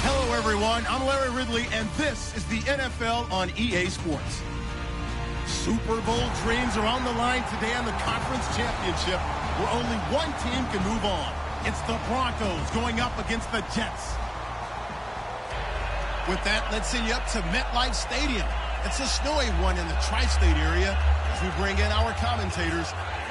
Hello, everyone. I'm Larry Ridley, and this is the NFL on EA Sports. Super Bowl dreams are on the line today on the Conference Championship, where only one team can move on. It's the Broncos going up against the Jets. With that, let's send you up to MetLife Stadium. It's a snowy one in the tri-state area as we bring in our commentators,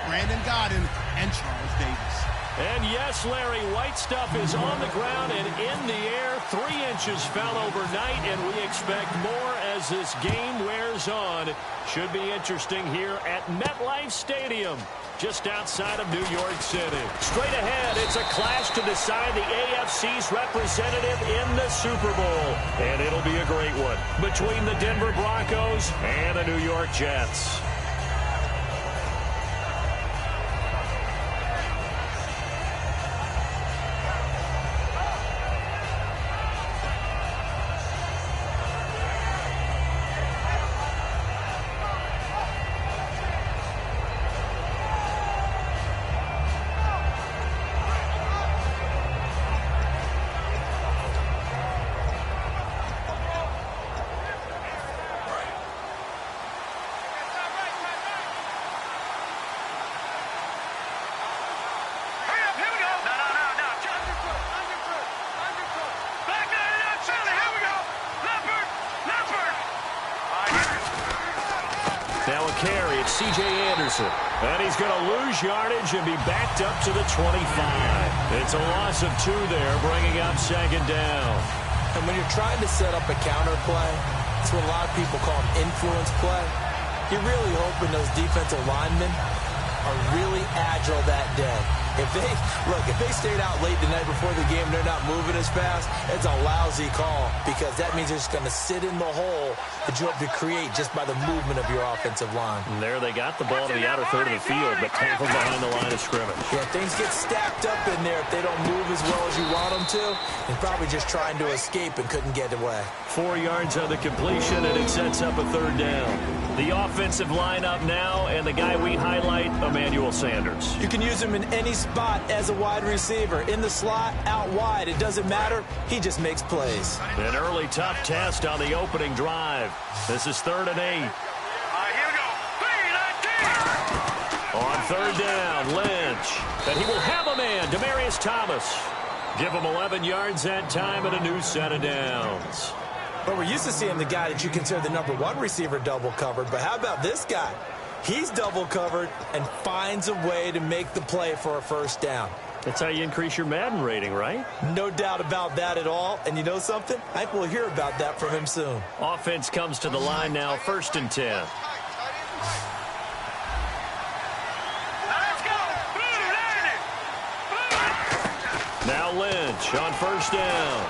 Brandon Godden and Charles Davis. And yes, Larry, white stuff is on the ground and in the air. 3 inches fell overnight, and we expect more as this game wears on. Should be interesting here at MetLife Stadium, just outside of New York City. Straight ahead, it's a clash to decide the AFC's representative in the Super Bowl. And it'll be a great one between the Denver Broncos and the New York Jets. Now a carry, it's Tsc Anderson. And he's going to lose yardage and be backed up to the 25. It's a loss of 2 there, bringing up 2nd down. And when you're trying to set up a counter play, it's what a lot of people call an influence play. You're really hoping those defensive linemen are really agile that day. If they stayed out late the night before the game, they're not moving as fast, it's a lousy call because that means they're just going to sit in the hole that you hope to create just by the movement of your offensive line. And there they got the ball to the outer third of the field, but tackled behind the line of scrimmage. Yeah, things get stacked up in there if they don't move as well as you want them to. They're probably just trying to escape and couldn't get away. 4 yards on the completion, and it sets up a 3rd down. The offensive lineup now, and the guy we highlight, Emmanuel Sanders. You can use him in any spot as a wide receiver. In the slot, out wide, it doesn't matter. He just makes plays. An early tough test on the opening drive. This is 3rd and 8. Here we go. 3-19. On 3rd down, Lynch. And he will have a man, Demaryius Thomas. Give him 11 yards that time and a new set of downs. But we're used to seeing the guy that you consider the #1 receiver double covered. But how about this guy? He's double covered and finds a way to make the play for a 1st down. That's how you increase your Madden rating, right? No doubt about that at all. And you know something? I think we'll hear about that from him soon. Offense comes to the line now, 1st and 10. Now Lynch on 1st down.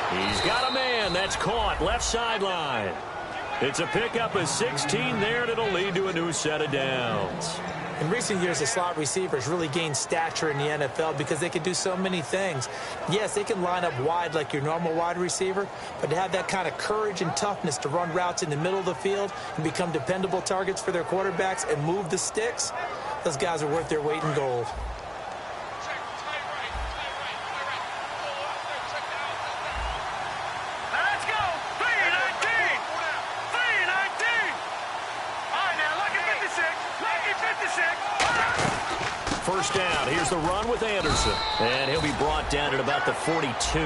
He's got a man. That's caught. Left sideline. It's a pickup of 16 there, and it'll lead to a new set of downs. In recent years, the slot receivers really gained stature in the NFL because they can do so many things. Yes, they can line up wide like your normal wide receiver, but to have that kind of courage and toughness to run routes in the middle of the field and become dependable targets for their quarterbacks and move the sticks, those guys are worth their weight in gold. First down. Here's the run with Anderson. And he'll be brought down at about the 42.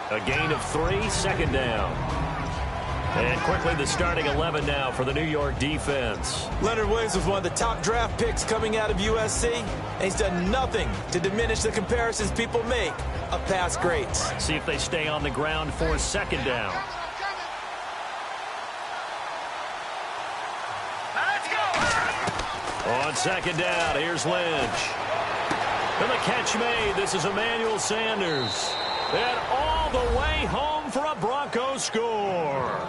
A gain of 3, 2nd down. And quickly the starting 11 now for the New York defense. Leonard Williams was one of the top draft picks coming out of USC. And he's done nothing to diminish the comparisons people make of past greats. See if they stay on the ground for 2nd down. On 2nd down, here's Lynch. And the catch made. This is Emmanuel Sanders. And all the way home for a Broncos score.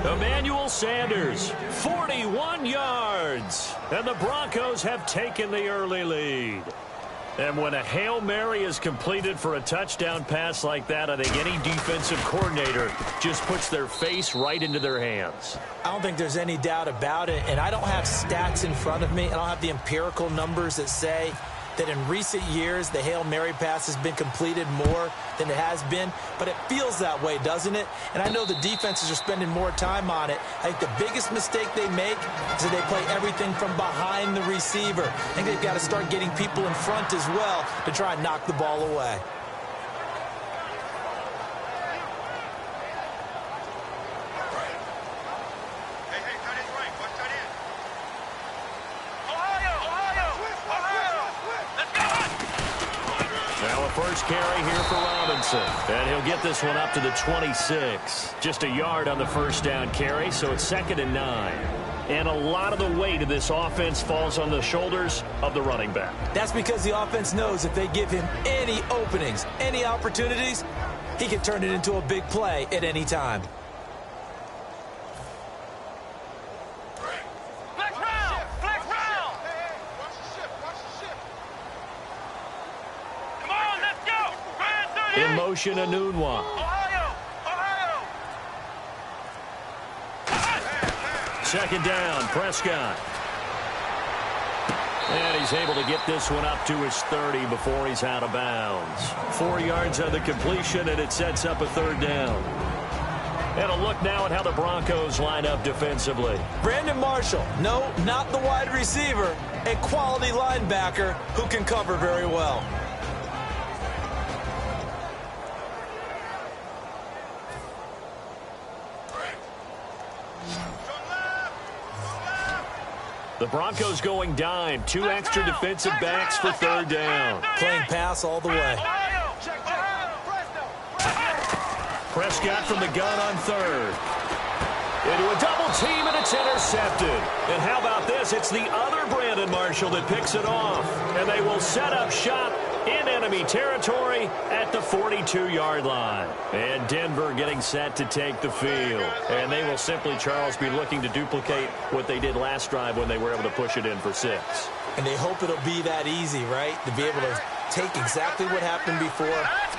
Emmanuel Sanders, 41 yards. And the Broncos have taken the early lead. And when a Hail Mary is completed for a touchdown pass like that, I think any defensive coordinator just puts their face right into their hands. I don't think there's any doubt about it, and I don't have stats in front of me. I don't have the empirical numbers that say that in recent years the Hail Mary pass has been completed more than it has been, but it feels that way, doesn't it? And I know the defenses are spending more time on it. I think the biggest mistake they make is that they play everything from behind the receiver. I think they've got to start getting people in front as well to try and knock the ball away. First carry here for Robinson. And he'll get this one up to the 26. Just a yard on the first down carry, so it's 2nd and 9. And a lot of the weight of this offense falls on the shoulders of the running back. That's because the offense knows if they give him any openings, any opportunities, he can turn it into a big play at any time. In motion, Anunwa. Second down, Prescott. And he's able to get this one up to his 30 before he's out of bounds. 4 yards on the completion, and it sets up a 3rd down. And a look now at how the Broncos line up defensively. Brandon Marshall, no, not the wide receiver, a quality linebacker who can cover very well. The Broncos going dime. 2 extra defensive backs for 3rd down. Playing pass all the way. Prescott from the gun on 3rd. Into a double team, and it's intercepted. And how about this? It's the other Brandon Marshall that picks it off. And they will set up shop in enemy territory at the 42-yard line. And Denver getting set to take the field. And they will simply, Charles, be looking to duplicate what they did last drive when they were able to push it in for 6. And they hope it'll be that easy, right? To be able to take exactly what happened before,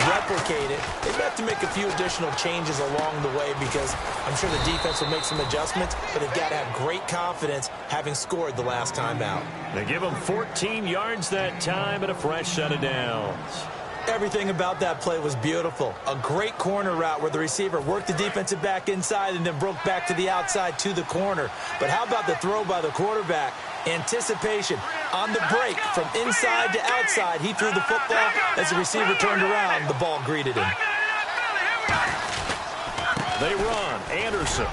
replicate it. They've got to make a few additional changes along the way because I'm sure the defense will make some adjustments, but they've got to have great confidence having scored the last time out. They give them 14 yards that time and a fresh set of downs. Everything about that play was beautiful. A great corner route where the receiver worked the defensive back inside and then broke back to the outside to the corner. But how about the throw by the quarterback? Anticipation on the break from inside to outside. He threw the football. As the receiver turned around, the ball greeted him. They run. Anderson.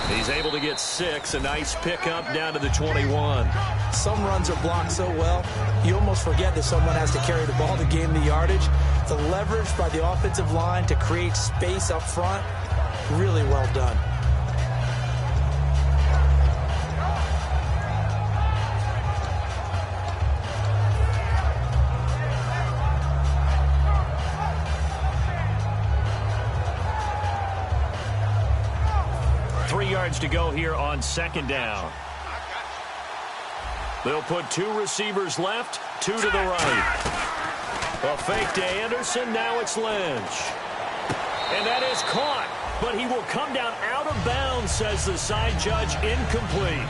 He's able to get 6. A nice pickup down to the 21. Some runs are blocked so well, you almost forget that someone has to carry the ball to gain the yardage. The leverage by the offensive line to create space up front, really well done. To go here on 2nd down. They'll put 2 receivers left, 2 to the right. A fake to Anderson. Now it's Lynch. And that is caught, but he will come down out of bounds, says the side judge. Incomplete.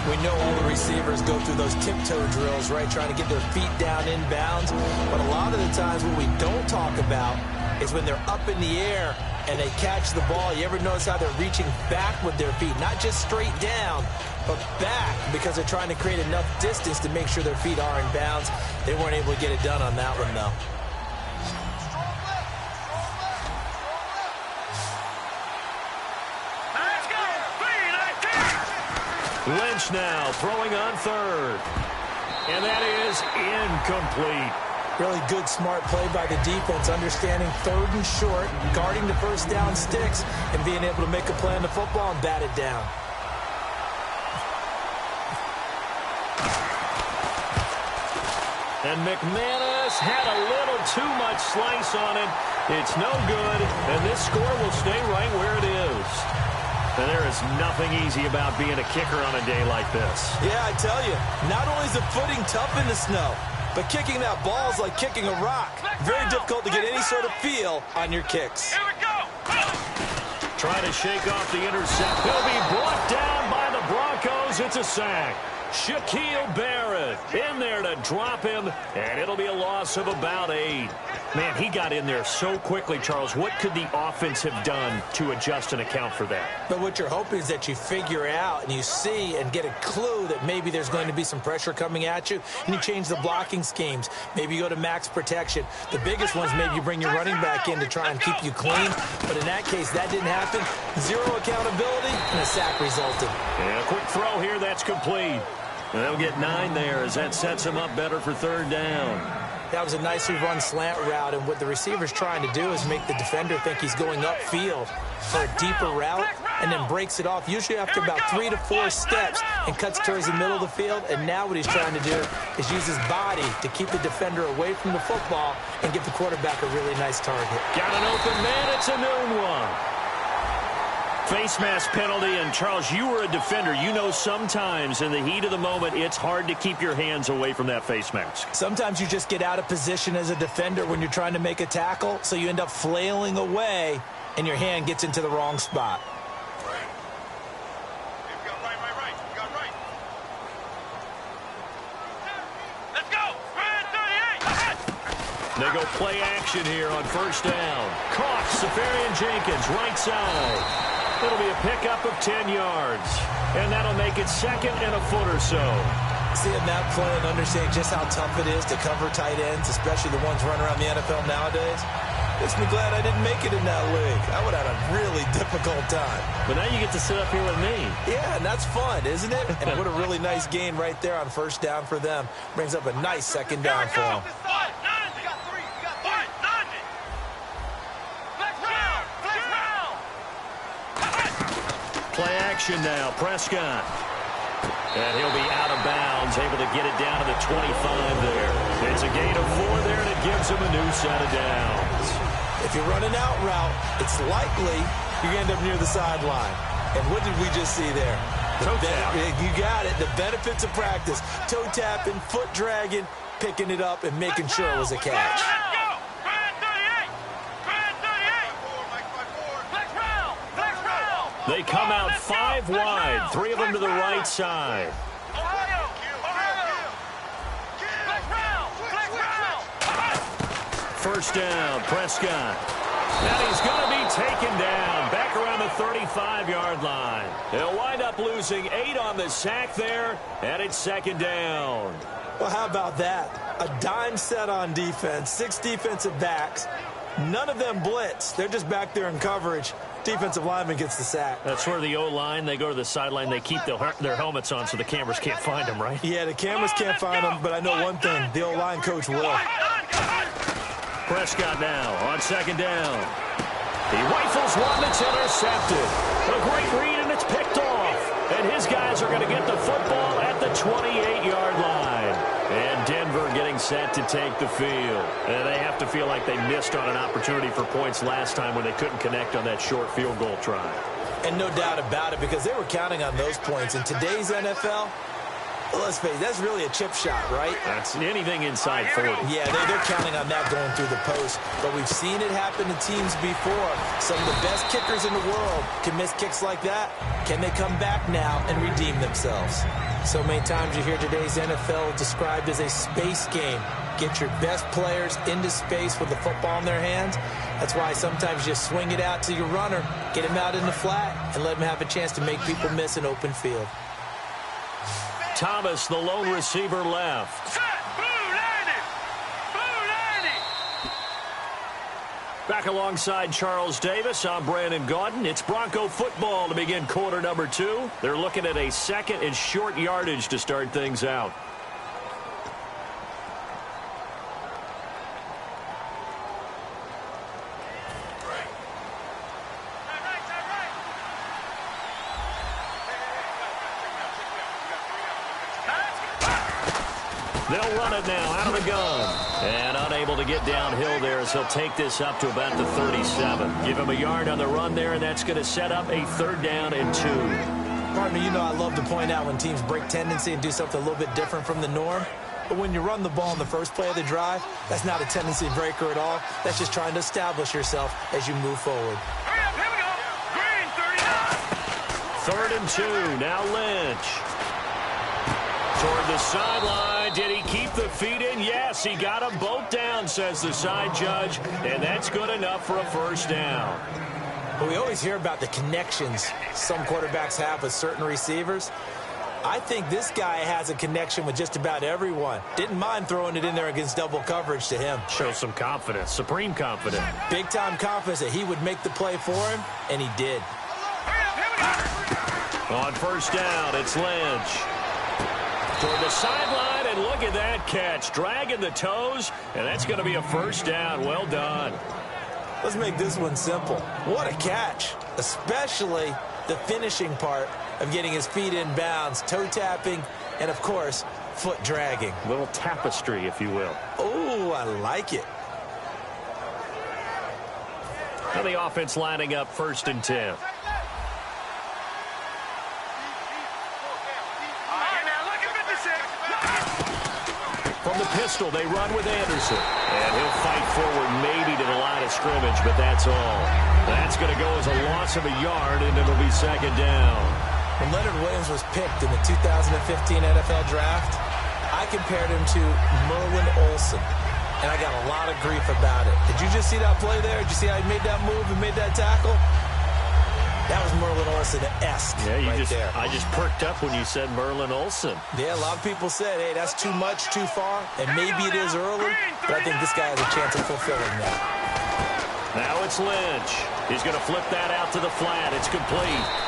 We know all the receivers go through those tiptoe drills, right, trying to get their feet down in bounds. But a lot of the times what we don't talk about is when they're up in the air and they catch the ball. You ever notice how they're reaching back with their feet? Not just straight down, but back, because they're trying to create enough distance to make sure their feet are in bounds. They weren't able to get it done on that one, though. Lynch now throwing on 3rd. And that is incomplete. Really good, smart play by the defense, understanding 3rd and short, guarding the first down sticks, and being able to make a play on the football and bat it down. And McManus had a little too much slice on it. It's no good, and this score will stay right where it is. And there is nothing easy about being a kicker on a day like this. Yeah, I tell you, not only is the footing tough in the snow, but kicking that ball is like kicking a rock. Very difficult to get any sort of feel on your kicks. Here we go. Trying to shake off the intercept. He'll be brought down by the Broncos. It's a sack. Shaquille Barrett in there to drop him, and it'll be a loss of about 8. Man, he got in there so quickly, Charles. What could the offense have done to adjust and account for that? But what you're hoping is that you figure out and you see and get a clue that maybe there's going to be some pressure coming at you, and you change the blocking schemes. Maybe you go to max protection. The biggest one's maybe you bring your running back in to try and keep you clean. But in that case, that didn't happen. 0 accountability, and a sack resulted. And a quick throw here, that's complete. And they'll get 9 there as that sets them up better for 3rd down. That was a nicely run slant route, and what the receiver's trying to do is make the defender think he's going upfield for a deeper route and then breaks it off, usually after about 3 to 4 steps, and cuts towards the middle of the field. And now what he's trying to do is use his body to keep the defender away from the football and give the quarterback a really nice target. Got an open man. It's a noon one. Face mask penalty, and Charles, you were a defender. You know sometimes in the heat of the moment, it's hard to keep your hands away from that face mask. Sometimes you just get out of position as a defender when you're trying to make a tackle, so you end up flailing away, and your hand gets into the wrong spot. Let's go. They go play action here on 1st down. Caught, Safarian Jenkins, right side. It'll be a pickup of 10 yards. And that'll make it 2nd and a foot or so. Seeing that play and understanding just how tough it is to cover tight ends, especially the ones running around the NFL nowadays, makes me glad I didn't make it in that league. I would have had a really difficult time. But now you get to sit up here with me. Yeah, and that's fun, isn't it? And what a really nice gain right there on 1st down for them. Brings up a nice 2nd down for them. Play action now, Prescott. And he'll be out of bounds, able to get it down to the 25 there. It's a gain of 4 there, and it gives him a new set of downs. If you run an out route, it's likely you end up near the sideline. And what did we just see there? Toe tap. You got it. The benefits of practice. Toe tapping, foot dragging, picking it up, and making sure it was a catch. They come out 5 wide, 3 of them to the right side. First down, Prescott. And he's going to be taken down back around the 35-yard line. They'll wind up losing 8 on the sack there, and it's 2nd down. Well, how about that? A dime set on defense, 6 defensive backs. None of them blitz. They're just back there in coverage. Defensive lineman gets the sack. That's where the O-line, they go to the sideline, they keep their helmets on so the cameras can't find them, right? Yeah, the cameras can't find them, but I know one thing. The O-line coach will. Prescott now on 2nd down. He rifles one that's intercepted. A great read, and it's picked off. And his guys are going to get the football at the 28-yard line. And Denver getting set to take the field. And they have to feel like they missed on an opportunity for points last time when they couldn't connect on that short field goal try. And no doubt about it, because they were counting on those points. In today's NFL, well, let's face it, that's really a chip shot, right? That's anything inside 40. Yeah, they're counting on that going through the post. But we've seen it happen to teams before. Some of the best kickers in the world can miss kicks like that. Can they come back now and redeem themselves? So many times you hear today's NFL described as a space game. Get your best players into space with the football in their hands. That's why sometimes you swing it out to your runner, get him out in the flat, and let him have a chance to make people miss an open field. Thomas, the lone receiver, left. Back alongside Charles Davis, I'm Brandon Gaudin. It's Bronco football to begin quarter number 2. They're looking at a 2nd and short yardage to start things out. They'll run it now out of the gun. And unable to get downhill there as he'll take this up to about the 37. Give him a yard on the run there, and that's going to set up a 3rd down and 2. Partner, you know I love to point out when teams break tendency and do something a little bit different from the norm. But when you run the ball in the first play of the drive, that's not a tendency breaker at all. That's just trying to establish yourself as you move forward. Hurry up, here we go. Green, 39. 3rd and 2. Now Lynch. Toward the sideline. Did he keep the feet in? Yes, he got them both down, says the side judge. And that's good enough for a first down. But we always hear about the connections some quarterbacks have with certain receivers. I think this guy has a connection with just about everyone. Didn't mind throwing it in there against double coverage to him. Show some confidence, supreme confidence. Big-time confidence that he would make the play for him, and he did. On first down, it's Lynch. Toward the sideline, and look at that catch. Dragging the toes, and that's going to be a first down. Well done. Let's make this one simple. What a catch, especially the finishing part of getting his feet in bounds, toe tapping, and, of course, foot dragging. A little tapestry, if you will. Oh, I like it. Now the offense lining up 1st and 10. From the pistol, they run with Anderson. And he'll fight forward maybe to the line of scrimmage, but that's all. That's going to go as a loss of a yard, and it'll be 2nd down. When Leonard Williams was picked in the 2015 NFL Draft, I compared him to Merlin Olsen, and I got a lot of grief about it. Did you just see that play there? Did you see how he made that move and made that tackle? That was Merlin Olsen-esque there. I just perked up when you said Merlin Olsen. Yeah, a lot of people said, hey, that's too much, too far, and maybe it is early, but I think this guy has a chance of fulfilling that. Now it's Lynch. He's going to flip that out to the flat. It's complete.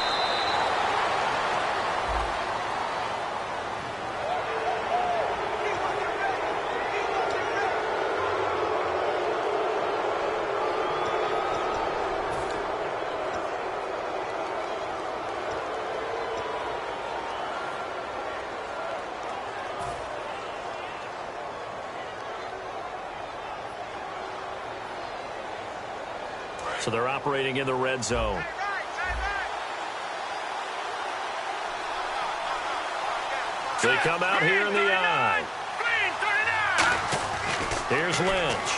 So they're operating in the red zone. They come out here in the eye. Here's Lynch.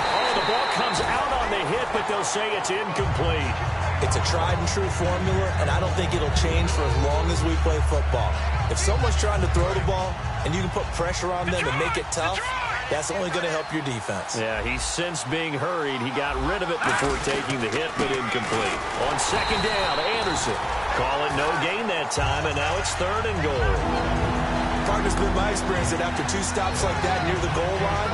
Oh, the ball comes out on the hit, but they'll say it's incomplete. It's a tried-and-true formula, and I don't think it'll change for as long as we play football. If someone's trying to throw the ball and you can put pressure on them and make it tough, that's only going to help your defense. Yeah, he's since being hurried. He got rid of it before taking the hit, but incomplete. On 2nd down, Anderson. Call it no gain that time, and now it's 3rd and goal. Partner's been my experience that after 2 stops like that near the goal line,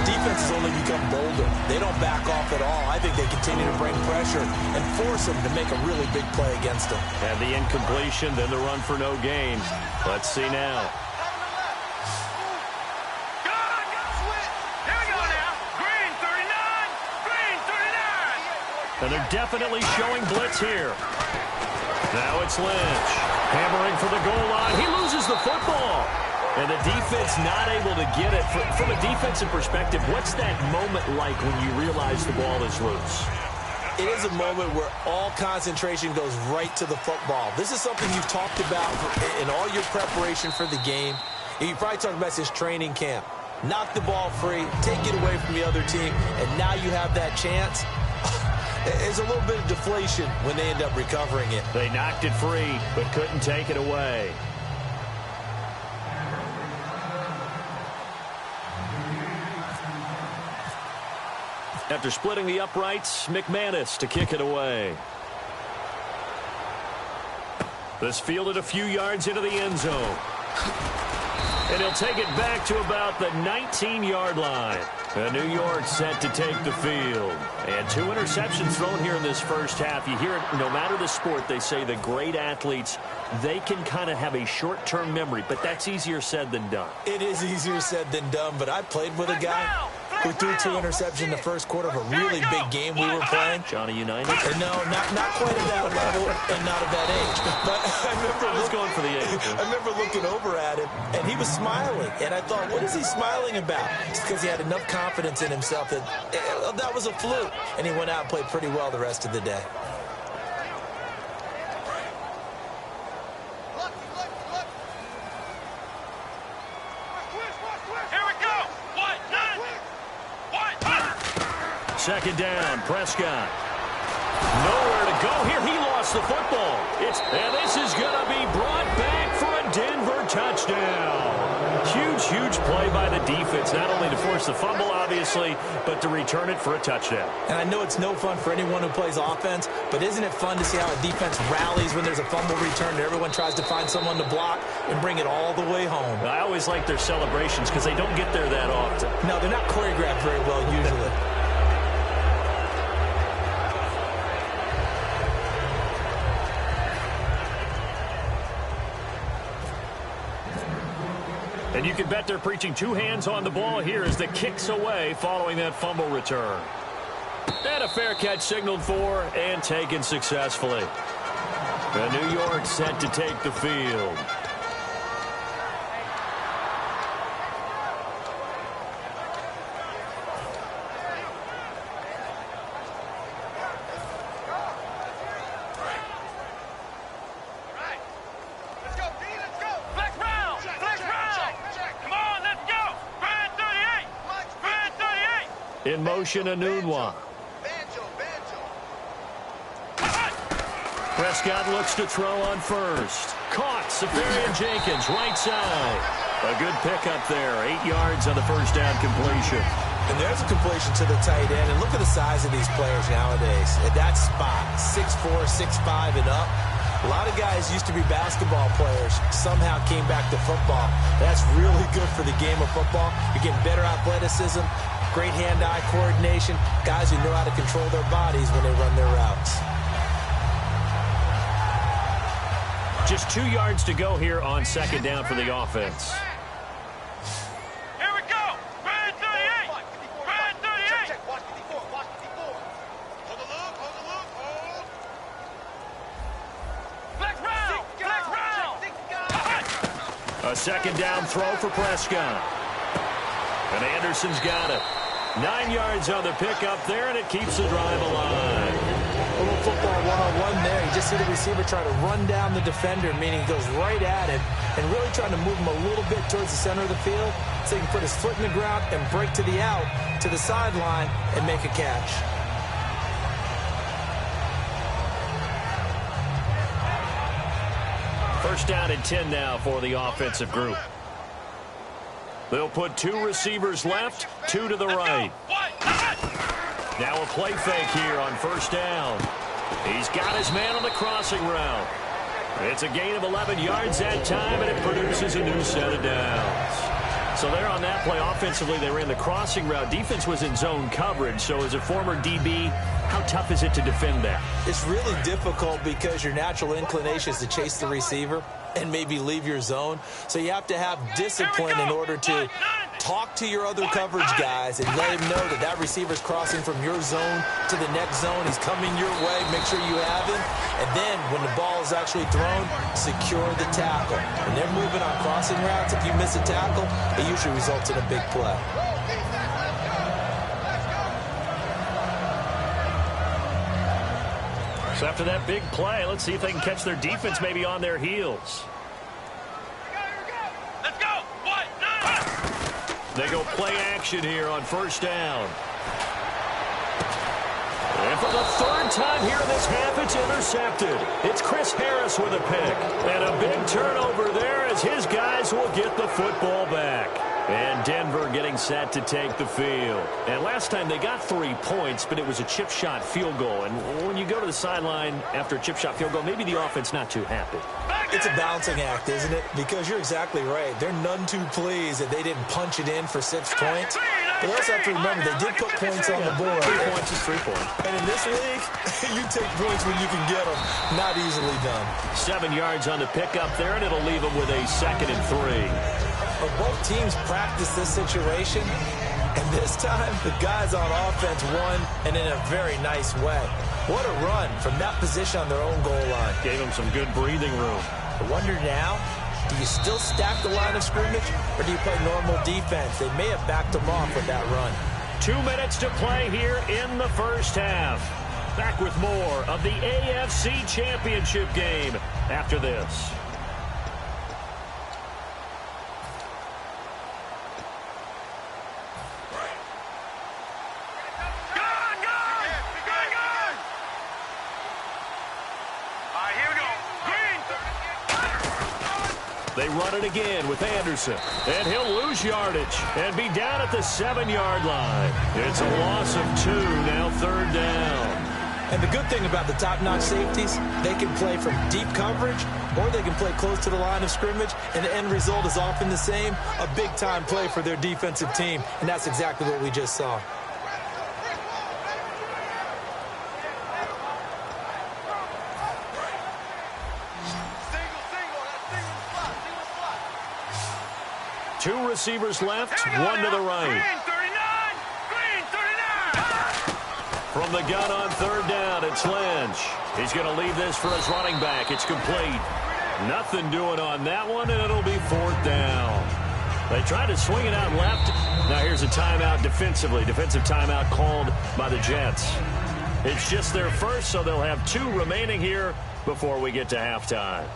defenses only become bolder. They don't back off at all. I think they continue to bring pressure and force them to make a really big play against them. And the incompletion, then the run for no gain. Let's see now. And they're definitely showing blitz here. Now it's Lynch. Hammering for the goal line. He loses the football. And the defense not able to get it. From a defensive perspective, what's that moment like when you realize the ball is loose? It is a moment where all concentration goes right to the football. This is something you've talked about in all your preparation for the game. And you probably talked about this training camp. Knock the ball free, take it away from the other team, and now you have that chance. There's a little bit of deflation when they end up recovering it. They knocked it free, but couldn't take it away. After splitting the uprights, McManus to kick it away. This fielded a few yards into the end zone. And he'll take it back to about the 19-yard line. New York set to take the field. And 2 interceptions thrown here in this first half. You hear it, no matter the sport, they say the great athletes, they can kind of have a short-term memory, but that's easier said than done. It is easier said than done, but I played with a guy who threw 2 interceptions in the first quarter of a really big game we were playing. Johnny Unitas? No, not quite at that level and not at that age. But I was going for the age. I remember looking over at him, and he was smiling. And I thought, what is he smiling about? It's because he had enough confidence in himself that that was a fluke. And he went out and played pretty well the rest of the day. Second down, Prescott. Nowhere to go here. He lost the football. And this is going to be brought back for a Denver touchdown. Huge play by the defense, not only to force the fumble, obviously, but to return it for a touchdown. And I know it's no fun for anyone who plays offense, but isn't it fun to see how a defense rallies when there's a fumble return and everyone tries to find someone to block and bring it all the way home? I always like their celebrations because they don't get there that often. No, they're not choreographed very well usually. And you can bet they're preaching two hands on the ball here as the kick's away following that fumble return. And a fair catch signaled for and taken successfully. And New York set to take the field. In motion, Anunwa. Prescott looks to throw on first. Caught. Safarian-Jenkins, right side. A good pickup there. 8 yards on the first down completion. And there's a completion to the tight end. And look at the size of these players nowadays. At that spot, 6'4", 6'5", and up. A lot of guys used to be basketball players, somehow came back to football. That's really good for the game of football. You're getting better athleticism, great hand-eye coordination, guys who know how to control their bodies when they run their routes. Just 2 yards to go here on second down for the offense. Here we go. Red 38. Red 38. Hold the look. Hold. Flex round. A second down throw for Prescott. And Anderson's got it. 9 yards on the pickup there, and it keeps the drive alive. A little football one-on-one there. You just see the receiver try to run down the defender, meaning he goes right at him and really trying to move him a little bit towards the center of the field so he can put his foot in the ground and break to the out, to the sideline, and make a catch. First down and 10 now for the offensive group. They'll put 2 receivers left, 2 to the right. Now a play fake here on first down. He's got his man on the crossing route. It's a gain of 11 yards that time, and it produces a new set of downs. So there on that play, offensively, they ran the crossing route. Defense was in zone coverage, so as a former DB, how tough is it to defend that? It's really difficult because your natural inclination is to chase the receiver and maybe leave your zone. So you have to have discipline in order to talk to your other coverage guys and let him know that that receiver's crossing from your zone to the next zone. He's coming your way. Make sure you have him. And then when the ball is actually thrown, secure the tackle. When they're moving on crossing routes, if you miss a tackle, it usually results in a big play. So after that big play, let's see if they can catch their defense maybe on their heels. Let's go. What? They go play action here on first down. And for the third time here in this half, it's intercepted. It's Chris Harris with a pick. And a big turnover there as his guys will get the football back. And Denver getting set to take the field. And last time they got 3 points, but it was a chip shot field goal. And when you go to the sideline after a chip shot field goal, maybe the offense not too happy. It's a balancing act, isn't it? Because you're exactly right. They're none too pleased that they didn't punch it in for 6 points. But they also have to remember they did put points on the board. 3 points is 3 points. And in this league, you take points when you can get them. Not easily done. 7 yards on the pickup there, and it'll leave them with a 2nd and 3. But both teams practice this situation, and this time the guys on offense won, and in a very nice way. What a run from that position on their own goal line. Gave them some good breathing room. I wonder now, do you still stack the line of scrimmage, or do you play normal defense? They may have backed them off with that run. 2 minutes to play here in the first half. Back with more of the AFC Championship game after this. They run it again with Anderson. And he'll lose yardage and be down at the 7-yard line. It's a loss of 2, now 3rd down. And the good thing about the top-notch safeties, they can play from deep coverage or they can play close to the line of scrimmage, and the end result is often the same, a big-time play for their defensive team, and that's exactly what we just saw. Two receivers left, one to the right. Green 39. From the gun on 3rd down, it's Lynch. He's going to leave this for his running back. It's complete. Nothing doing on that one, and it'll be 4th down. They tried to swing it out left. Now here's a timeout defensively. Defensive timeout called by the Jets. It's just their first, so they'll have 2 remaining here before we get to halftime.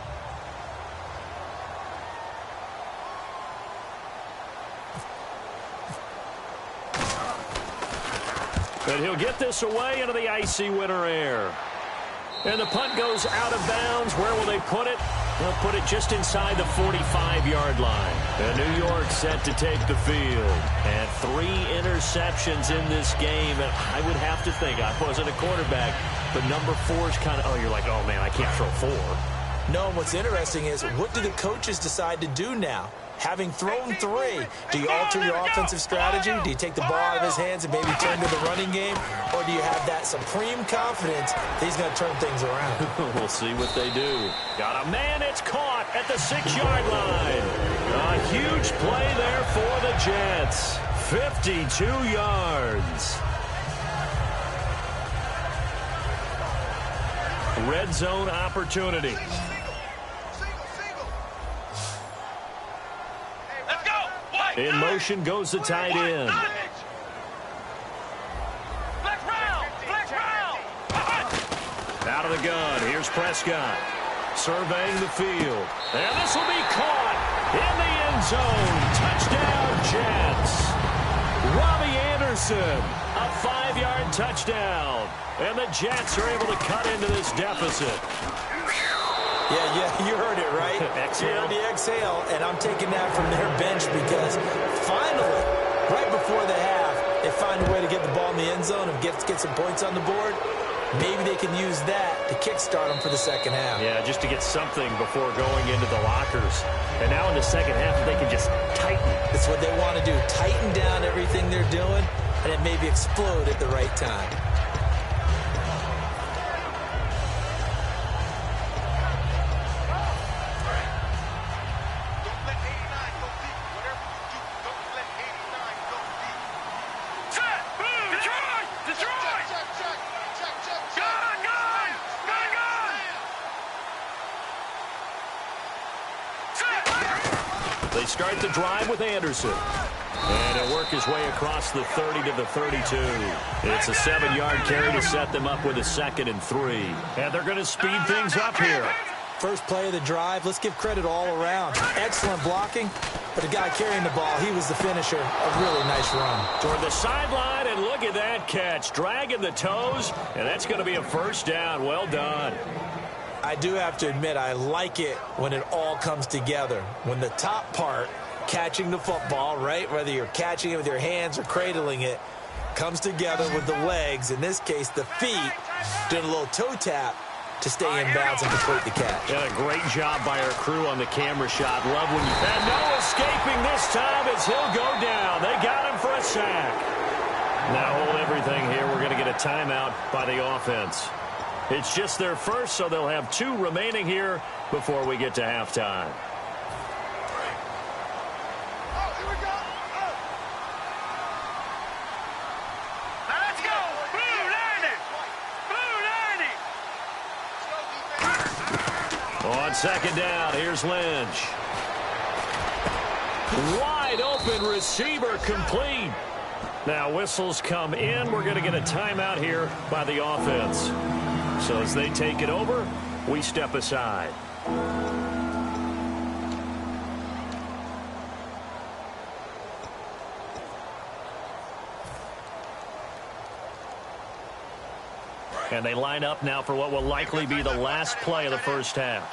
And he'll get this away into the icy winter air. And the punt goes out of bounds. Where will they put it? They'll put it just inside the 45-yard line. And New York set to take the field. And 3 interceptions in this game. And I would have to think, I wasn't a quarterback, but number 4 is kind of, oh, you're like, oh, man, I can't throw 4. No, and what's interesting is, what do the coaches decide to do now? Having thrown 3, do you alter your offensive strategy? Do you take the ball out of his hands and maybe turn to the running game? Or do you have that supreme confidence that he's going to turn things around? We'll see what they do. Got a man, it's caught at the 6-yard line. A huge play there for the Jets. 52 yards. Red zone opportunity. In motion goes the tight end. Out of the gun, here's Prescott. Surveying the field. And this will be caught in the end zone. Touchdown, Jets. Robbie Anderson, a 5-yard touchdown. And the Jets are able to cut into this deficit. Yeah, you heard it, right? Exhale. You heard the exhale, and I'm taking that from their bench because finally, right before the half, they find a way to get the ball in the end zone and get some points on the board. Maybe they can use that to kickstart them for the second half. Yeah, just to get something before going into the lockers. And now in the second half, they can just tighten. That's what they want to do, tighten down everything they're doing, and then maybe explode at the right time. They start the drive with Anderson. And he'll work his way across the 30 to the 32. It's a 7-yard carry to set them up with a 2nd and 3. And they're going to speed things up here. First play of the drive, let's give credit all around. Excellent blocking, but the guy carrying the ball, he was the finisher. A really nice run. Toward the sideline, and look at that catch. Dragging the toes, and that's going to be a 1st down. Well done. I do have to admit, I like it when it all comes together. When the top part, catching the football, right, whether you're catching it with your hands or cradling it, comes together with the legs, in this case the feet, doing a little toe tap to stay in bounds and complete the catch. Yeah, a great job by our crew on the camera shot. Love when you... And no escaping this time as he'll go down. They got him for a sack. Now hold everything here. We're going to get a timeout by the offense. It's just their first, so they'll have 2 remaining here before we get to halftime. Let's go! Blue 90! Blue 90! On 2nd down, here's Lynch. Wide open receiver complete. Now whistles come in. We're going to get a timeout here by the offense. So as they take it over, we step aside. And they line up now for what will likely be the last play of the first half.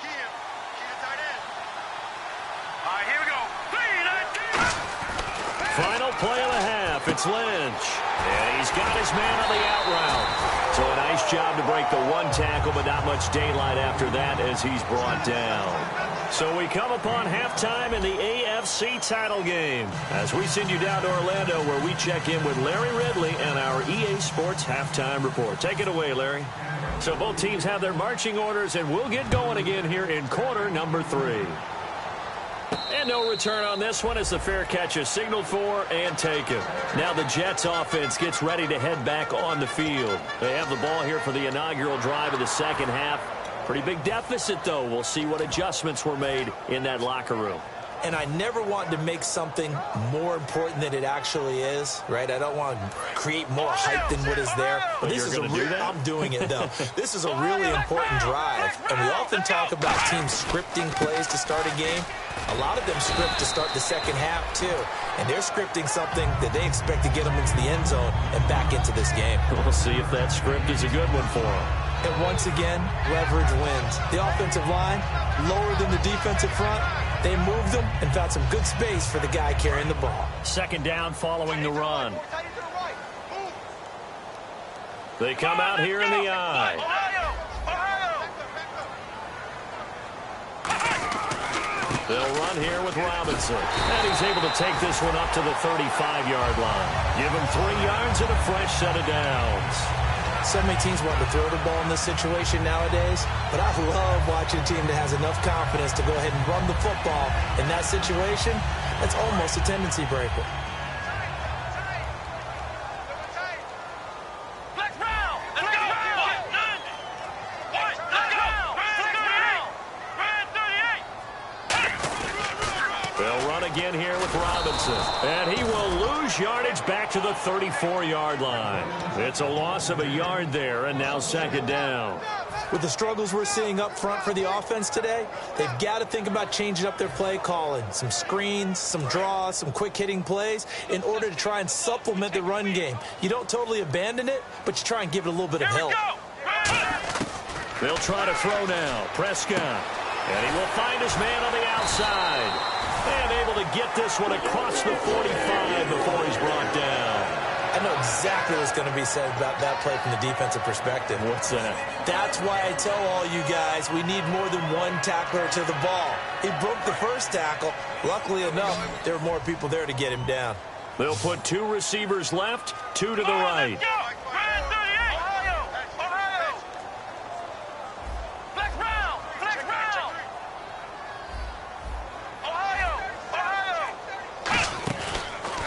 Final play of the half. It's Lynch. And he's got his man on the out route. So a nice job to break the one tackle, but not much daylight after that as he's brought down. So we come upon halftime in the AFC title game as we send you down to Orlando where we check in with Larry Ridley and our EA Sports halftime report. Take it away, Larry. So both teams have their marching orders, and we'll get going again here in quarter number 3. And no return on this one as the fair catch is signaled for and taken. Now the Jets offense gets ready to head back on the field. They have the ball here for the inaugural drive of the second half. Pretty big deficit, though. We'll see what adjustments were made in that locker room. And I never want to make something more important than it actually is, right? I don't want to create more hype than what is there. But this is I'm doing it, though. This is a really important drive. And we often talk about teams scripting plays to start a game. A lot of them script to start the second half, too. And they're scripting something that they expect to get them into the end zone and back into this game. We'll see if that script is a good one for them. And once again, leverage wins. The offensive line, lower than the defensive front. They moved them and found some good space for the guy carrying the ball. Second down following the run. They come out here in the eye. They'll run here with Robinson. And he's able to take this one up to the 35-yard line. Give him 3 yards and a fresh set of downs. So many teams want to throw the ball in this situation nowadays, but I love watching a team that has enough confidence to go ahead and run the football. In that situation, that's almost a tendency breaker. They'll run again here with Robinson. And he will lose yardage back to the 34-yard line. It's a loss of a yard there, and now second down. With the struggles we're seeing up front for the offense today, they've got to think about changing up their play calling. Some screens, some draws, some quick-hitting plays in order to try and supplement the run game. You don't totally abandon it, but you try and give it a little bit of help. They'll try to throw now. Prescott. And he will find his man on the outside. And able to get this one across the 45 before he's brought down. I know exactly what's going to be said about that play from the defensive perspective. What's that? That's why I tell all you guys we need more than one tackler to the ball. He broke the first tackle. Luckily enough, there were more people there to get him down. They'll put 2 receivers left, 2 to the right.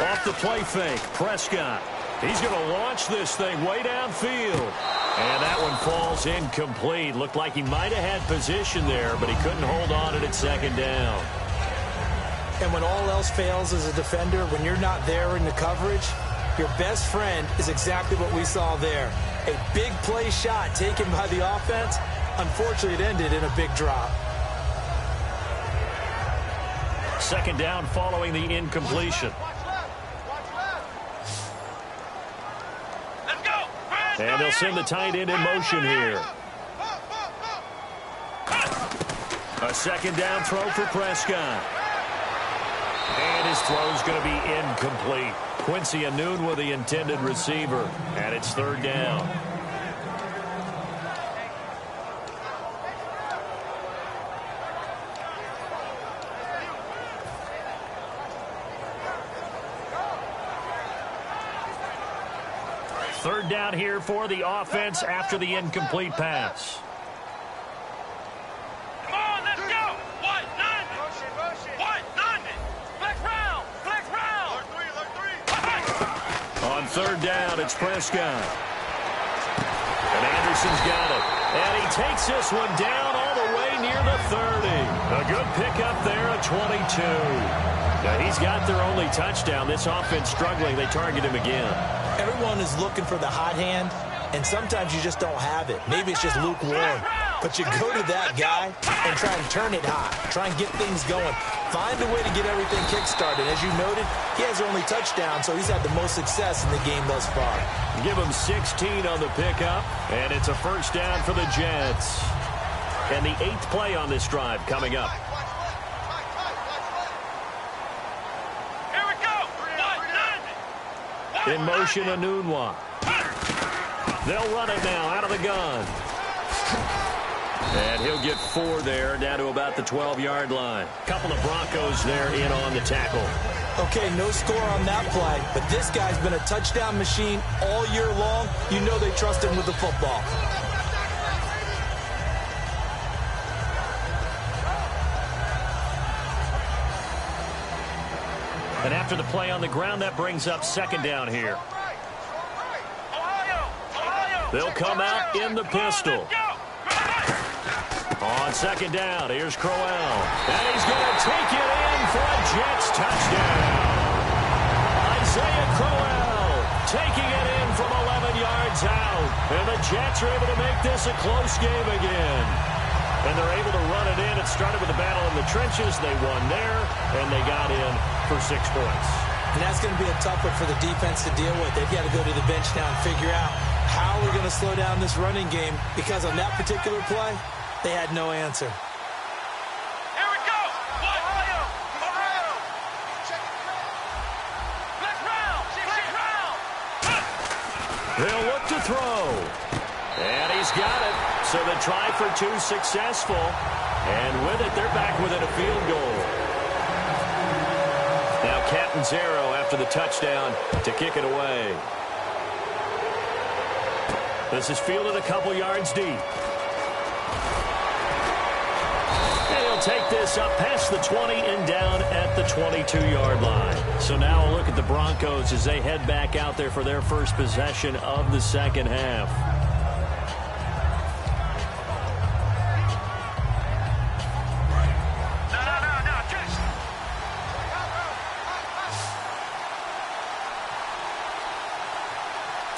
Off the play fake, Prescott. He's going to launch this thing way downfield. And that one falls incomplete. Looked like he might have had position there, but he couldn't hold on at second down. And when all else fails as a defender, when you're not there in the coverage, your best friend is exactly what we saw there. A big play shot taken by the offense. Unfortunately, it ended in a big drop. Second down following the incompletion. And they'll send the tight end in motion here. A second down throw for Prescott. And his throw's going to be incomplete. Quincy Anoon with the intended receiver. And it's third down. Third down here for the offense after the incomplete pass. Come on, let's go. What? None. What? None. Flex round. Flex round. On third down, it's Prescott. And Anderson's got it. And he takes this one down all the way near the 30. A good pickup there at 22. Now he's got their only touchdown. This offense struggling. They target him again. Everyone is looking for the hot hand, and sometimes you just don't have it. Maybe it's just lukewarm. But you go to that guy and try and turn it hot. Try and get things going. Find a way to get everything kick-started. As you noted, he has only touchdown, so he's had the most success in the game thus far. Give him 16 on the pickup, and it's a first down for the Jets. And the 8th play on this drive coming up. Here we go. What? In motion, Anunwa. They'll run it now out of the gun. And he'll get 4 there, down to about the 12-yard line. Couple of Broncos there in on the tackle. Okay, no score on that play, but this guy's been a touchdown machine all year long. You know they trust him with the football. And after the play on the ground, that brings up second down here. They'll come out in the pistol. On second down, here's Crowell. And he's going to take it in for a Jets touchdown. Isaiah Crowell taking it in from 11 yards out. And the Jets are able to make this a close game again. And they're able to run it in. It started with a battle in the trenches. They won there, and they got in for 6 points. And that's going to be a tough one for the defense to deal with. They've got to go to the bench now and figure out how we're going to slow down this running game, because on that particular play, they had no answer. Here we go. Ohio. Let's round. They'll look to throw. And he's got it. So the try for 2 successful. And with it, they're back within a field goal. Now Catanzaro after the touchdown to kick it away. This is fielded a couple yards deep. And he'll take this up past the 20 and down at the 22-yard line. So now a look at the Broncos as they head back out there for their first possession of the second half.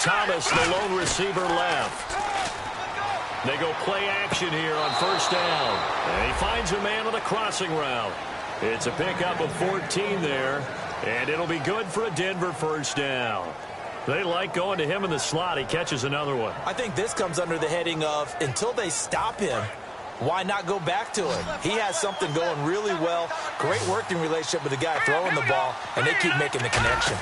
Thomas, the lone receiver, left. They go play action here on first down. And he finds a man on the crossing route. It's a pickup of 14 there. And it'll be good for a Denver first down. They like going to him in the slot. He catches another one. I think this comes under the heading of, until they stop him, why not go back to him? He has something going really well. Great working relationship with the guy throwing the ball, and they keep making the connection.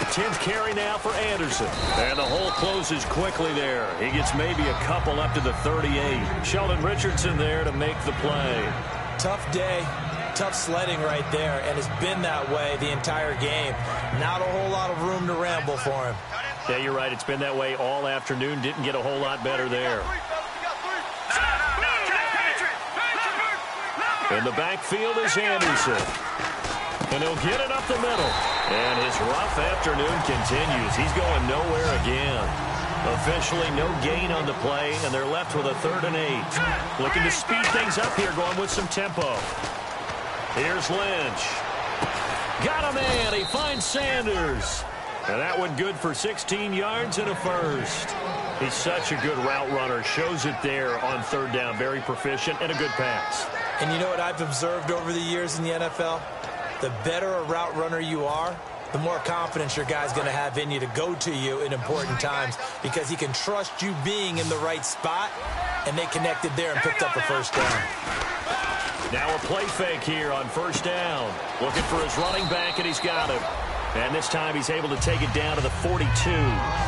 10th carry now for Anderson. And the hole closes quickly there. He gets maybe a couple up to the 38. Sheldon Richardson there to make the play. Tough day, tough sledding right there, and it's been that way the entire game. Not a whole lot of room to ramble for him. Yeah, you're right. It's been that way all afternoon. Didn't get a whole lot better there. In the backfield is Anderson. And he'll get it up the middle. And his rough afternoon continues. He's going nowhere again. Officially no gain on the play, and they're left with a 3rd and 8. Looking to speed things up here, going with some tempo. Here's Lynch. Got a man. He finds Sanders. And that one good for 16 yards and a first. He's such a good route runner. Shows it there on 3rd down. Very proficient and a good pass. And you know what I've observed over the years in the NFL? The better a route runner you are, the more confidence your guy's going to have in you to go to you in important times, because he can trust you being in the right spot, and they connected there and picked up a first down. Now a play fake here on first down. Looking for his running back, and he's got him. And this time he's able to take it down to the 42.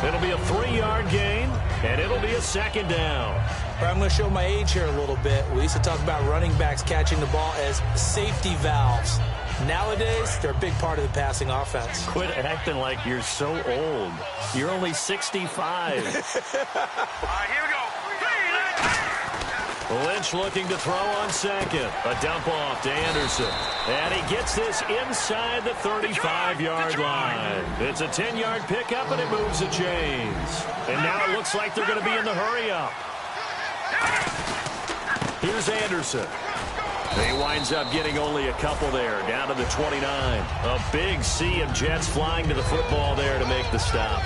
It'll be a 3-yard gain, and it'll be a 2nd down. I'm going to show my age here a little bit. We used to talk about running backs catching the ball as safety valves. Nowadays, they're a big part of the passing offense. Quit acting like you're so old. You're only 65. Here we go. Lynch looking to throw on second. A dump off to Anderson. And he gets this inside the 35-yard line. It's a 10-yard pickup, and it moves the chains. And now it looks like they're going to be in the hurry-up. Here's Anderson. He winds up getting only a couple there, down to the 29. A big sea of Jets flying to the football there to make the stop.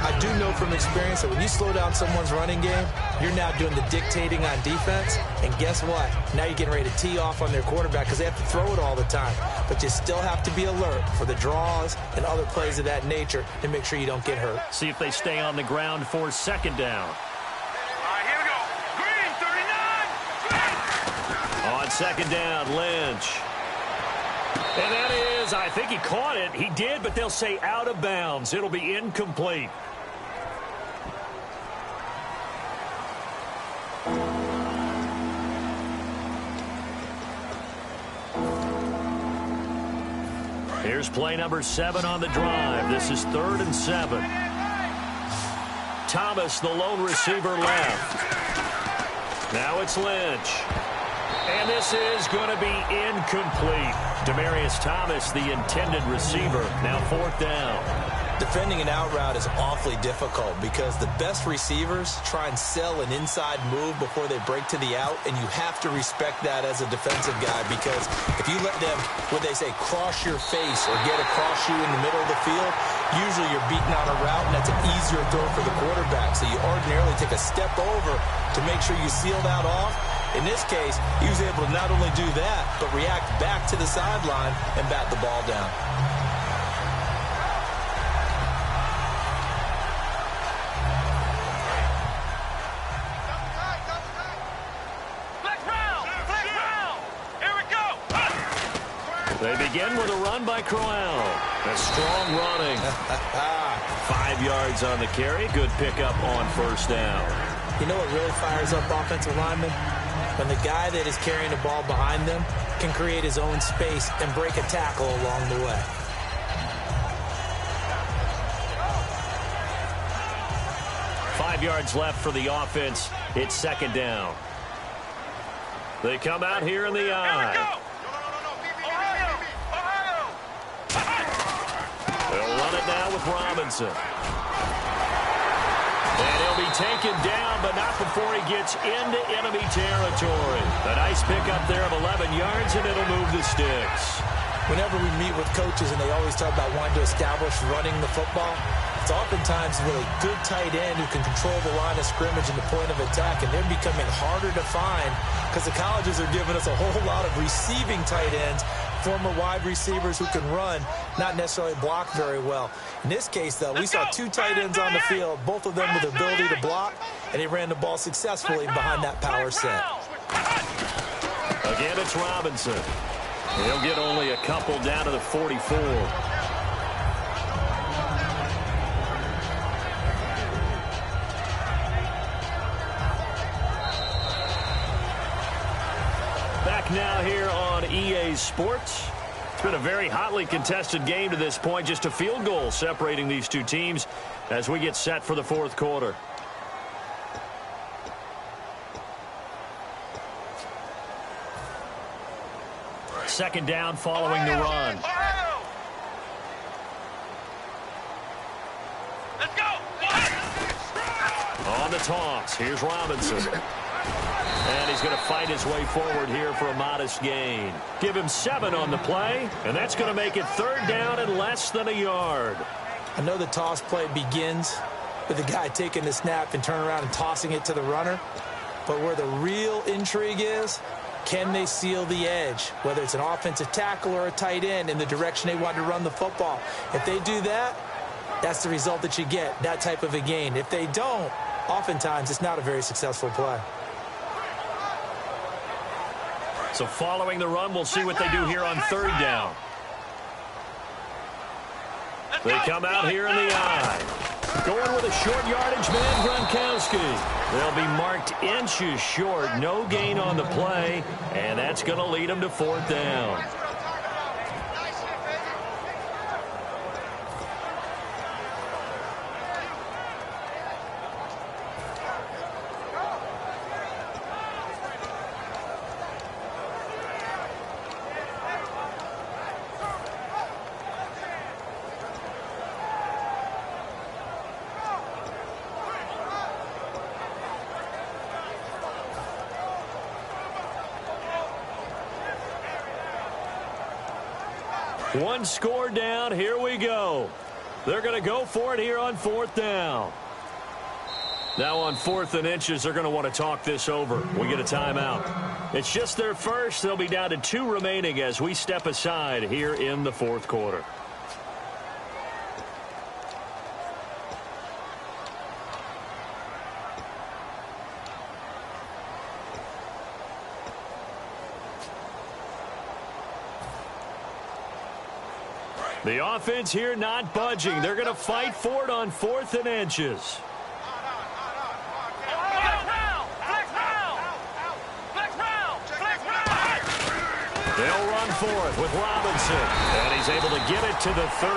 I do know from experience that when you slow down someone's running game, you're now doing the dictating on defense. And guess what? Now you're getting ready to tee off on their quarterback because they have to throw it all the time. But you still have to be alert for the draws and other plays of that nature to make sure you don't get hurt. See if they stay on the ground for 2nd down. Here we go. Green, 39. On 2nd down, Lynch. And that is, I think he caught it. He did, but they'll say out of bounds. It'll be incomplete. Here's play number 7 on the drive. This is 3rd and 7. Thomas, the lone receiver, left. Now it's Lynch. And this is going to be incomplete. Demaryius Thomas, the intended receiver. Now 4th down. Defending an out route is awfully difficult because the best receivers try and sell an inside move before they break to the out, and you have to respect that as a defensive guy, because if you let them, what they say, cross your face or get across you in the middle of the field, usually you're beating on a route, and that's an easier throw for the quarterback. So you ordinarily take a step over to make sure you seal that off. In this case, he was able to not only do that, but react back to the sideline and bat the ball down. They begin with a run by Crowell. A strong running. 5 yards on the carry. Good pickup on 1st down. You know what really fires up offensive linemen? When the guy that is carrying the ball behind them can create his own space and break a tackle along the way. Five yards left for the offense. It's 2nd down. They come out here in the eye. They'll run it now with Robinson. And he'll be taken down, but not before he gets into enemy territory. A nice pickup there of 11 yards, and it'll move the sticks. Whenever we meet with coaches and they always talk about wanting to establish running the football, it's oftentimes with a good tight end who can control the line of scrimmage and the point of attack, and they're becoming harder to find because the colleges are giving us a whole lot of receiving tight ends, former wide receivers who can run, not necessarily block very well. In this case, though, we saw 2 tight ends on the field, both of them with the ability to block, and they ran the ball successfully behind that power set. Again, it's Robinson. He'll get only a couple down to the 44. Back now here on EA Sports. It's been a very hotly contested game to this point. Just a field goal separating these two teams as we get set for the 4th quarter. Second down following the run. Let's go. On the toss, here's Robinson. And he's going to fight his way forward here for a modest gain. Give him 7 on the play, and that's going to make it 3rd down and less than a yard. I know the toss play begins with the guy taking the snap and turning around and tossing it to the runner. But where the real intrigue is, can they seal the edge, whether it's an offensive tackle or a tight end, in the direction they want to run the football? If they do that, that's the result that you get, that type of a gain. If they don't, oftentimes it's not a very successful play. So following the run, we'll see what they do here on 3rd down. They come out here in the eye. Going with a short yardage man, Gronkowski. They'll be marked inches short. No gain on the play, and that's going to lead them to 4th down. One score down. Here we go. They're going to go for it here on 4th down. Now on 4th and inches, they're going to want to talk this over. We get a timeout. It's just their first. They'll be down to 2 remaining as we step aside here in the 4th quarter. The offense here not budging. They're going to fight for it on 4th and inches. They'll run for it with Robinson. And he's able to get it to the 33.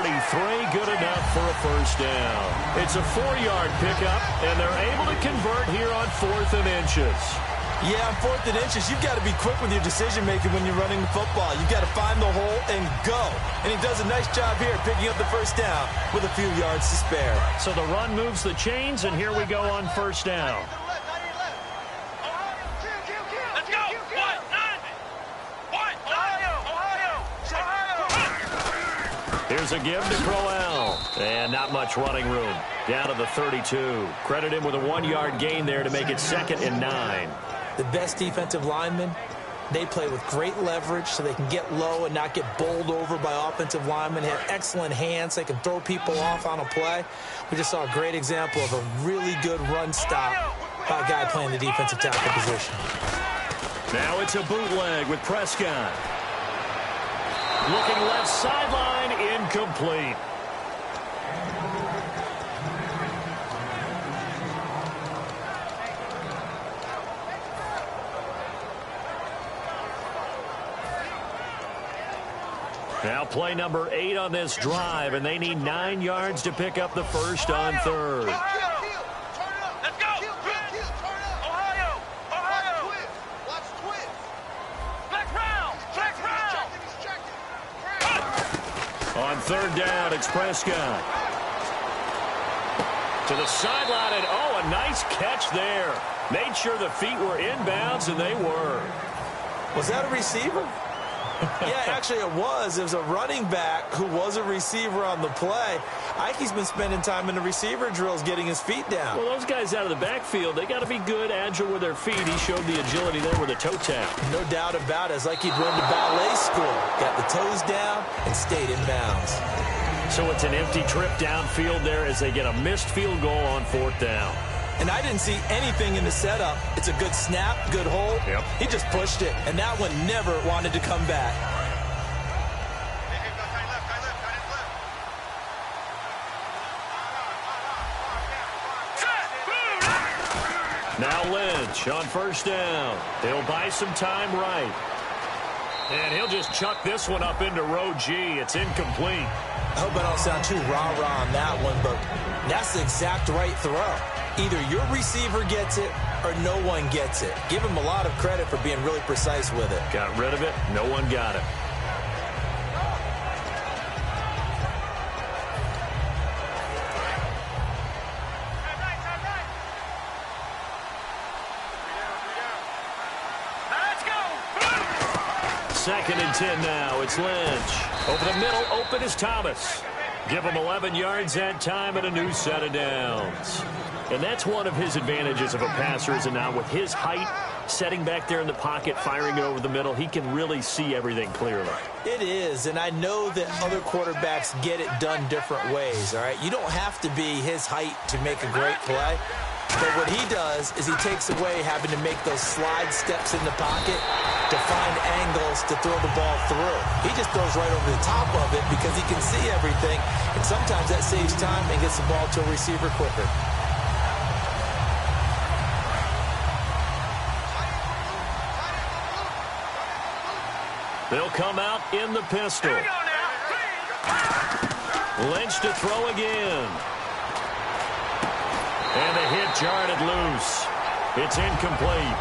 Good enough for a first down. It's a 4-yard pickup, and they're able to convert here on 4th and inches. Yeah, on 4th and inches, you've got to be quick with your decision-making when you're running the football. You've got to find the hole and go. And he does a nice job here picking up the first down with a few yards to spare. So the run moves the chains, and here we go on first down. Let's go. Here's a give to Crowell. And not much running room. Down to the 32. Credit him with a 1-yard gain there to make it 2nd and 9. The best defensive linemen, they play with great leverage so they can get low and not get bowled over by offensive linemen. They have excellent hands. They can throw people off on a play. We just saw a great example of a really good run stop by a guy playing the defensive tackle position. Now it's a bootleg with Prescott. Looking left sideline, incomplete. Now play number 8 on this drive, and they need 9 yards to pick up the first on 3rd. Let's go. Ohio. Watch twist. Flex round. On 3rd down, it's Prescott. To the sideline, and a nice catch there. Made sure the feet were inbounds, and they were. Was that a receiver? Yeah, actually it was. It was a running back who was a receiver on the play. Ike's been spending time in the receiver drills getting his feet down. Well, those guys out of the backfield, they got to be good, agile with their feet. He showed the agility there with a toe tap. No doubt about it. It's like he'd run to ballet school. Got the toes down and stayed in bounds. So it's an empty trip downfield there as they get a missed field goal on 4th down. And I didn't see anything in the setup. It's a good snap, good hold. Yep. He just pushed it, and that one never wanted to come back. Now Lynch on 1st down. He'll buy some time right. And he'll just chuck this one up into row G. It's incomplete. I hope I don't sound too rah-rah on that one, but that's the exact right throw. Either your receiver gets it or no one gets it. Give him a lot of credit for being really precise with it. Got rid of it. No one got it. Let's go. 2nd and 10 now. It's Lynch. Over the middle, open is Thomas. Give him 11 yards that time and a new set of downs. And that's one of his advantages of a passer, is now with his height, setting back there in the pocket, firing it over the middle, he can really see everything clearly. It is, and I know that other quarterbacks get it done different ways, all right? You don't have to be his height to make a great play. But what he does is he takes away having to make those slide steps in the pocket to find angles to throw the ball through. He just throws right over the top of it because he can see everything, and sometimes that saves time and gets the ball to a receiver quicker. They'll come out in the pistol. Lynch to throw again. And the hit jarred loose. It's incomplete.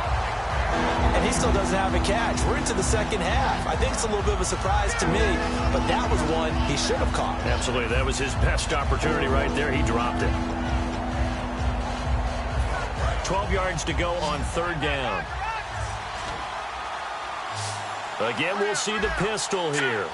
And he still doesn't have a catch. We're into the 2nd half. I think it's a little bit of a surprise to me, but that was one he should have caught. Absolutely. That was his best opportunity right there. He dropped it. 12 yards to go on 3rd down. Again, we'll see the pistol here.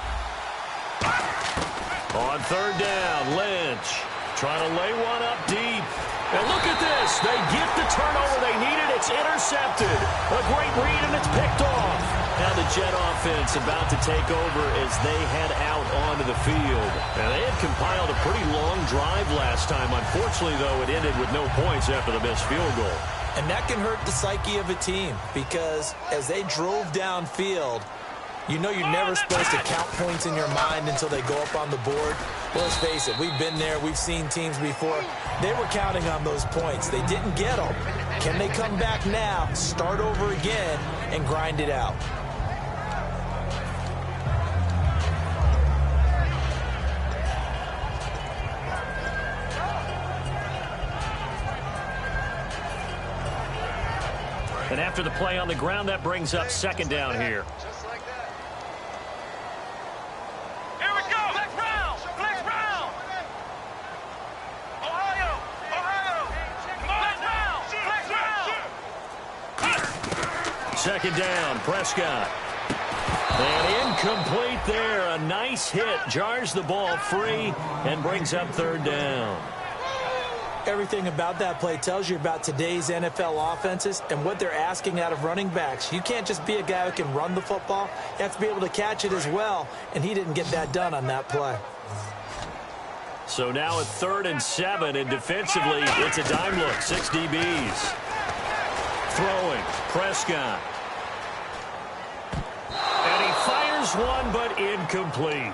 On 3rd down, Lynch trying to lay one up deep. And look at this. They get the turnover they needed. It's intercepted. A great read, and it's picked off. Now the Jet offense about to take over as they head out onto the field. Now they had compiled a pretty long drive last time. Unfortunately, though, it ended with no points after the missed field goal. And that can hurt the psyche of a team because as they drove downfield, You know you're never supposed to count points in your mind until they go up on the board. Well, let's face it, we've been there. We've seen teams before. They were counting on those points. They didn't get them. Can they come back now, start over again, and grind it out? And after the play on the ground, that brings up second down here. Just like that. Here we go. Flex round. Flex round. Ohio. Ohio. Flex round. Flex round. Second down, Prescott. And incomplete there. A nice hit. Jars the ball free and brings up third down. Everything about that play tells you about today's NFL offenses and what they're asking out of running backs. You can't just be a guy who can run the football. You have to be able to catch it as well, and he didn't get that done on that play. So now at 3rd and 7, and defensively, it's a dime look. 6 DBs. Throwing, Prescott. And he fires one, but incomplete.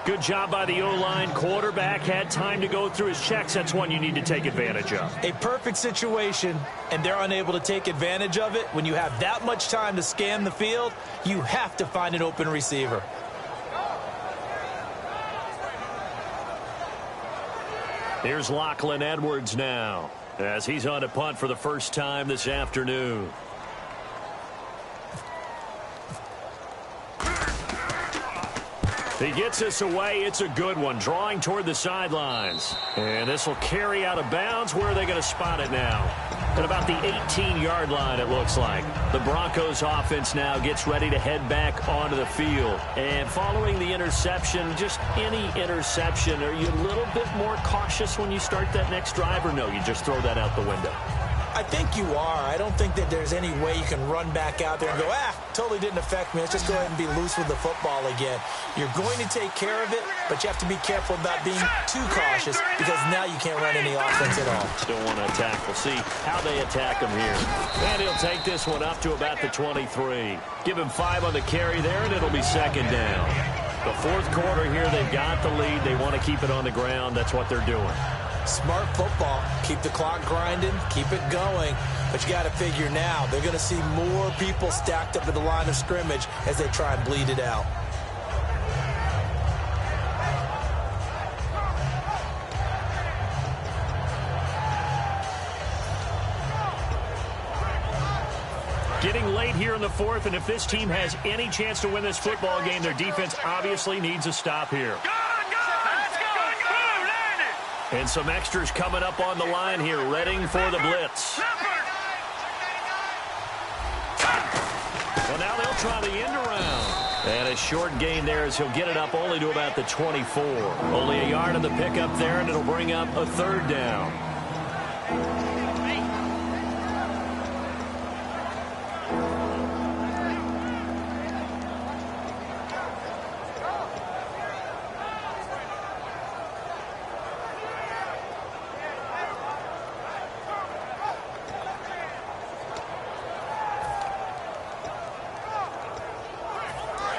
Good job by the O-line. Quarterback had time to go through his checks. That's one you need to take advantage of. A perfect situation, and they're unable to take advantage of it. When you have that much time to scan the field, you have to find an open receiver. Here's Lachlan Edwards now, as he's on a punt for the first time this afternoon. He gets us away. It's a good one. Drawing toward the sidelines. And this will carry out of bounds. Where are they going to spot it now? At about the 18-yard line, it looks like. The Broncos offense now gets ready to head back onto the field. And following the interception, just any interception, are you a little bit more cautious when you start that next drive, or no, you just throw that out the window? I think you are. I don't think that there's any way you can run back out there and go, totally didn't affect me. Let's just go ahead and be loose with the football again. You're going to take care of it, but you have to be careful about being too cautious because now you can't run any offense at all. Don't want to attack. We'll see how they attack him here. And he'll take this one up to about the 23. Give him 5 on the carry there, and it'll be second down. The 4th quarter here, they've got the lead. They want to keep it on the ground. That's what they're doing. Smart football. Keep the clock grinding. Keep it going. But you got to figure now, they're going to see more people stacked up at the line of scrimmage as they try and bleed it out. Getting late here in the 4th, and if this team has any chance to win this football game, their defense obviously needs a stop here. And some extras coming up on the line here, readying for the blitz. Well, now they'll try the end around. And a short gain there as he'll get it up only to about the 24. Only a yard on the pickup there, and it'll bring up a 3rd down.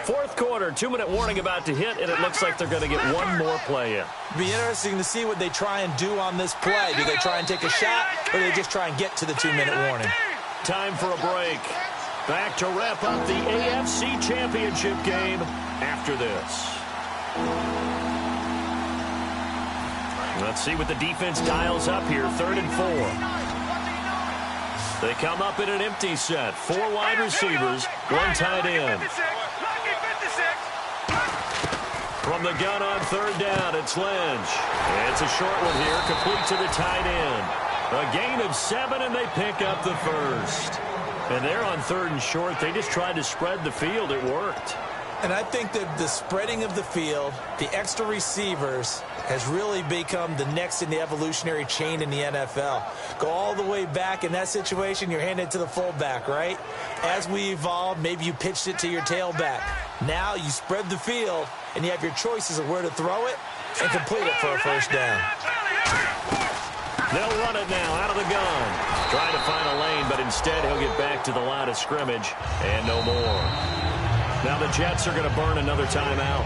Fourth quarter, 2-minute warning about to hit, and it looks like they're going to get one more play in. Be interesting to see what they try and do on this play. Do they try and take a shot, or do they just try and get to the 2-minute warning? Time for a break. Back to wrap up the AFC Championship game after this. Let's see what the defense dials up here. 3rd and 4. They come up in an empty set. 4 wide receivers, 1 tight end. From the gun on 3rd down, it's Lynch. It's a short one here, complete to the tight end. A gain of 7, and they pick up the 1st. And they're on 3rd and short. They just tried to spread the field. It worked. And I think that the spreading of the field, the extra receivers, has really become the next in the evolutionary chain in the NFL. Go all the way back in that situation, you're handed to the fullback, right? As we evolved, maybe you pitched it to your tailback. Now you spread the field, and you have your choices of where to throw it and complete it for a 1st down. They'll run it now out of the gun. Trying to find a lane, but instead he'll get back to the line of scrimmage and no more. Now the Jets are going to burn another timeout.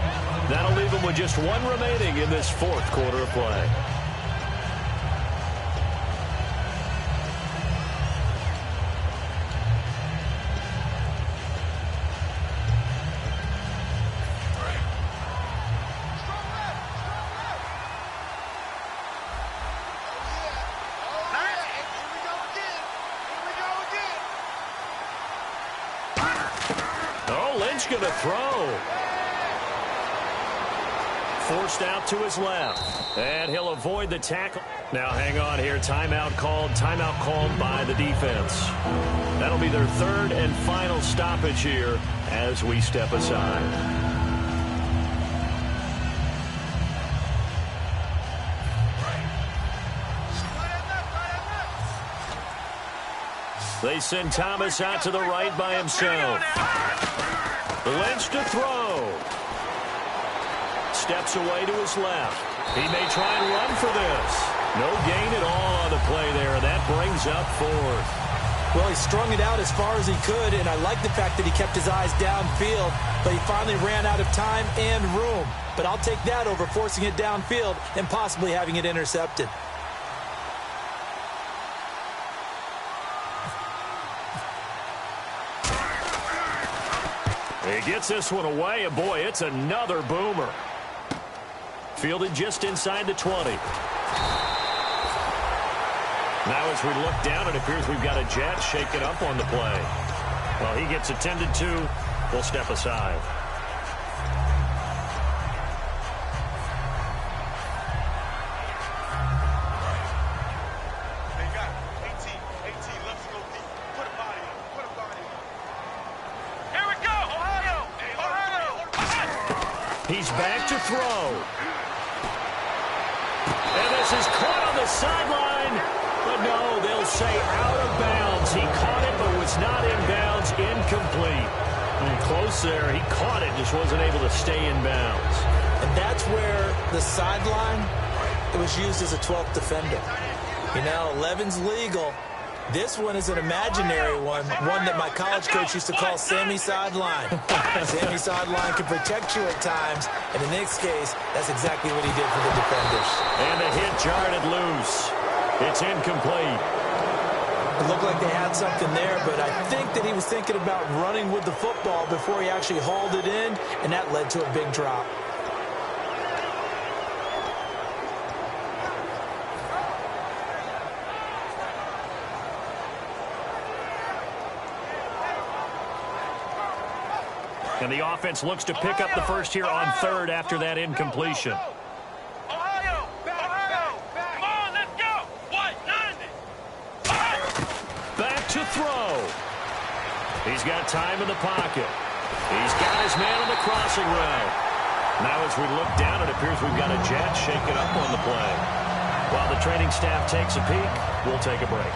That'll leave them with just one remaining in this fourth quarter of play. Going to throw. Forced out to his left. And he'll avoid the tackle. Now hang on here. Timeout called by the defense. That'll be their third and final stoppage here as we step aside. They send Thomas out to the right by himself. Lynch to throw. Steps away to his left. He may try and run for this. No gain at all on the play there. That brings up fourth. Well, he strung it out as far as he could, and I like the fact that he kept his eyes downfield, but he finally ran out of time and room. But I'll take that over forcing it downfield and possibly having it intercepted. He gets this one away, and boy, it's another boomer. Fielded just inside the 20. Now as we look down, it appears we've got a Jet shaken up on the play. Well, he gets attended to. We'll step aside. He's back to throw. And this is caught on the sideline. But no, they'll say out of bounds. He caught it but was not in bounds. Incomplete. And close there. He caught it, just wasn't able to stay in bounds. And that's where the sideline, it was used as a 12th defender. You know, 11's legal. This one is an imaginary one that my college coach used to call Sammy Sideline. Sammy Sideline can protect you at times, and in this case, that's exactly what he did for the defenders. And the hit jarred it loose. It's incomplete. It looked like they had something there, but I think that he was thinking about running with the football before he actually hauled it in, and that led to a big drop. And the offense looks to pick up the first here on third after that incompletion. Ohio! Come on, let's go! What? Back to throw. He's got time in the pocket. He's got his man on the crossing route. Now as we look down, it appears we've got a Jet shaken up on the play. While the training staff takes a peek, we'll take a break.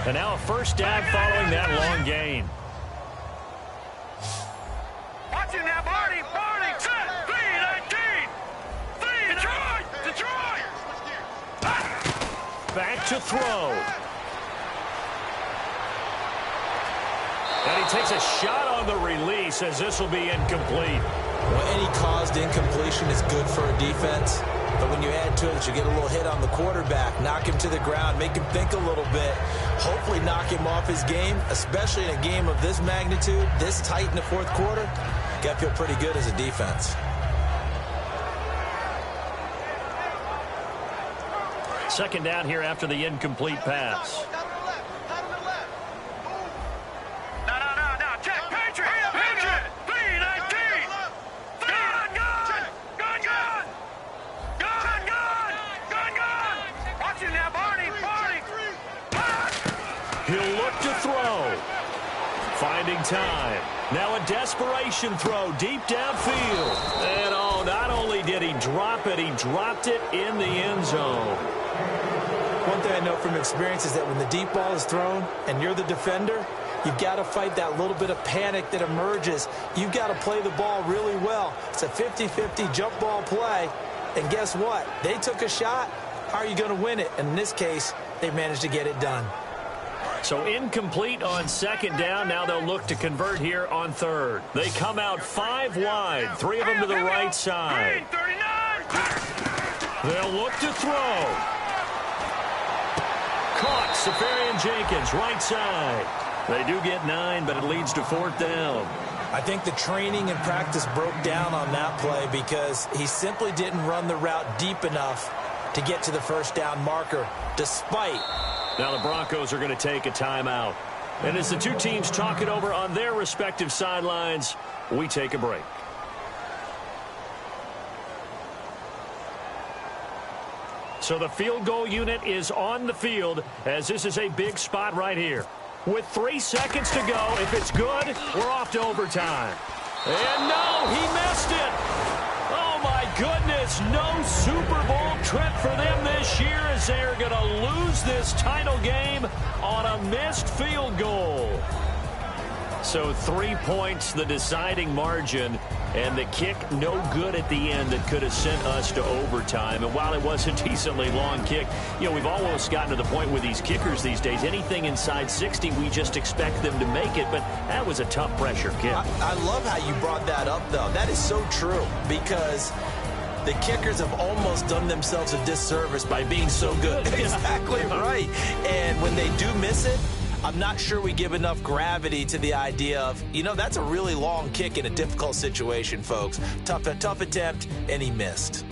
And now a first down following that long gain. Watch him now, Barney! Set! B-19! Detroit! Back to throw. And he takes a shot on the release as this will be incomplete. Well, any caused incompletion is good for a defense. But when you add to it, you get a little hit on the quarterback, knock him to the ground, make him think a little bit, hopefully knock him off his game, especially in a game of this magnitude, this tight in the fourth quarter. You got to feel pretty good as a defense. Second down here after the incomplete pass. He'll look to throw. Finding time. Now a desperation throw deep downfield. And oh, not only did he drop it, he dropped it in the end zone. One thing I know from experience is that when the deep ball is thrown and you're the defender, you've got to fight that little bit of panic that emerges. You've got to play the ball really well. It's a 50-50 jump ball play. And guess what? They took a shot. How are you going to win it? And in this case, they managed to get it done. So incomplete on second down. Now they'll look to convert here on third. They come out 5 wide. 3 of them to the right side. They'll look to throw. Caught. Safarian Jenkins, right side. They do get 9, but it leads to 4th down. I think the training and practice broke down on that play because he simply didn't run the route deep enough to get to the first down marker, despite. Now the Broncos are going to take a timeout. And as the two teams talk it over on their respective sidelines, we take a break. So the field goal unit is on the field as this is a big spot right here. With 3 seconds to go, if it's good, we're off to overtime. And no, he missed it. Oh, my goodness, no Super Bowl trip for them this year as they're going to lose this title game on a missed field goal. So 3 points, the deciding margin, and the kick no good at the end that could have sent us to overtime. And while it was a decently long kick, you know, we've almost gotten to the point with these kickers these days, anything inside 60, we just expect them to make it. But that was a tough pressure kick. I love how you brought that up, though. That is so true because the kickers have almost done themselves a disservice by being so good. Exactly right. And when they do miss it, I'm not sure we give enough gravity to the idea of, you know, that's a really long kick in a difficult situation, folks. Tough attempt, and he missed.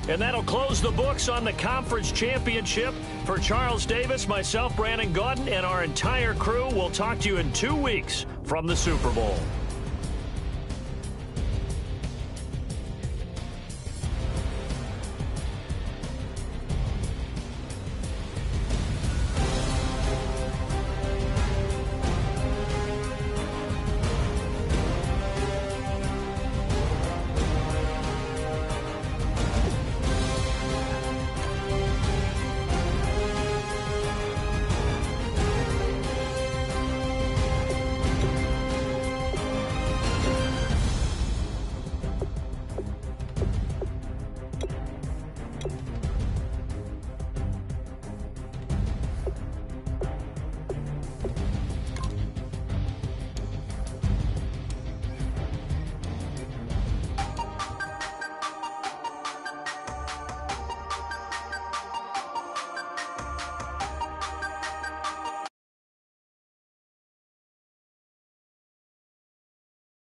And that'll close the books on the conference championship. For Charles Davis, myself, Brandon Gaudin, and our entire crew, we'll talk to you in 2 weeks from the Super Bowl.